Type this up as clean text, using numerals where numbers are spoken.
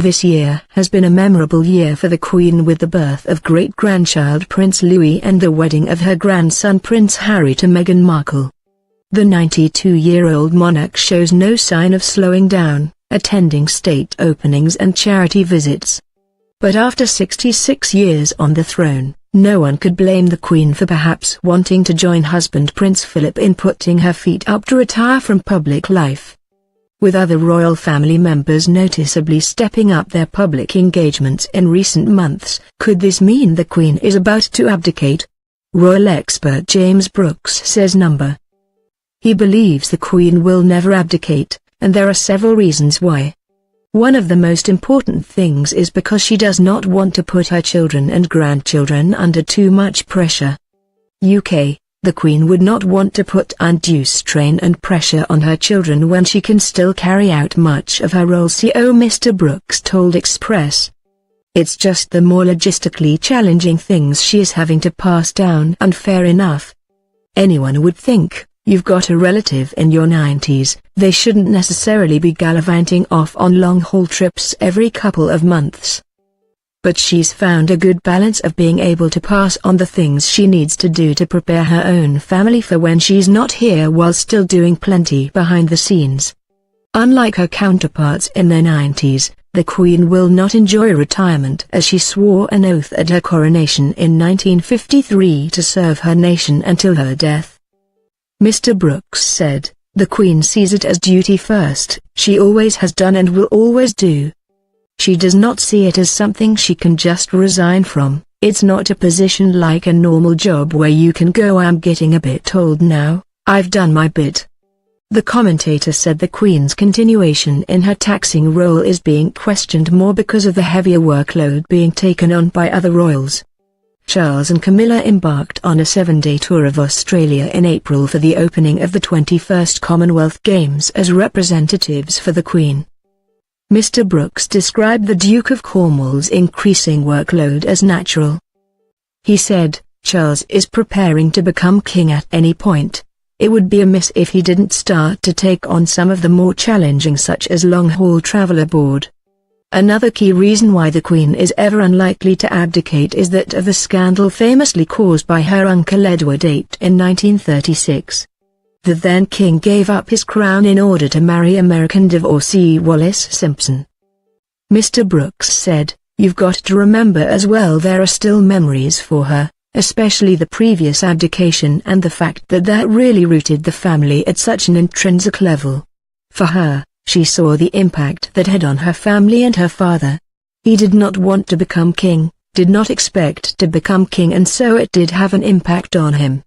This year has been a memorable year for the Queen, with the birth of great-grandchild Prince Louis and the wedding of her grandson Prince Harry to Meghan Markle. The 92-year-old monarch shows no sign of slowing down, attending state openings and charity visits. But after 66 years on the throne, no one could blame the Queen for perhaps wanting to join husband Prince Philip in putting her feet up to retire from public life. With other royal family members noticeably stepping up their public engagements in recent months, could this mean the Queen is about to abdicate? Royal expert James Brooks says No. He believes the Queen will never abdicate, and there are several reasons why. One of the most important things is because she does not want to put her children and grandchildren under too much pressure. UK. The Queen would not want to put undue strain and pressure on her children when she can still carry out much of her role, Mr. Brooks told Express. It's just the more logistically challenging things she is having to pass down, and fair enough. Anyone would think, you've got a relative in your 90s, they shouldn't necessarily be gallivanting off on long-haul trips every couple of months. But she's found a good balance of being able to pass on the things she needs to do to prepare her own family for when she's not here, while still doing plenty behind the scenes. Unlike her counterparts in their 90s, the Queen will not enjoy retirement, as she swore an oath at her coronation in 1953 to serve her nation until her death. Mr. Brooks said, "The Queen sees it as duty first, she always has done and will always do. She does not see it as something she can just resign from. It's not a position like a normal job where you can go, I'm getting a bit old now, I've done my bit." The commentator said the Queen's continuation in her taxing role is being questioned more because of the heavier workload being taken on by other royals. Charles and Camilla embarked on a 7-day tour of Australia in April for the opening of the 21st Commonwealth Games as representatives for the Queen. Mr. Brooks described the Duke of Cornwall's increasing workload as natural. He said, "Charles is preparing to become king at any point. It would be amiss if he didn't start to take on some of the more challenging, such as long-haul travel abroad." Another key reason why the Queen is ever unlikely to abdicate is that of the scandal famously caused by her uncle Edward VIII in 1936. The then king gave up his crown in order to marry American divorcee Wallis Simpson. Mr. Brooks said, "You've got to remember as well there are still memories for her, especially the previous abdication and the fact that that really rooted the family at such an intrinsic level. For her, she saw the impact that had on her family and her father. He did not want to become king, did not expect to become king, and so it did have an impact on him.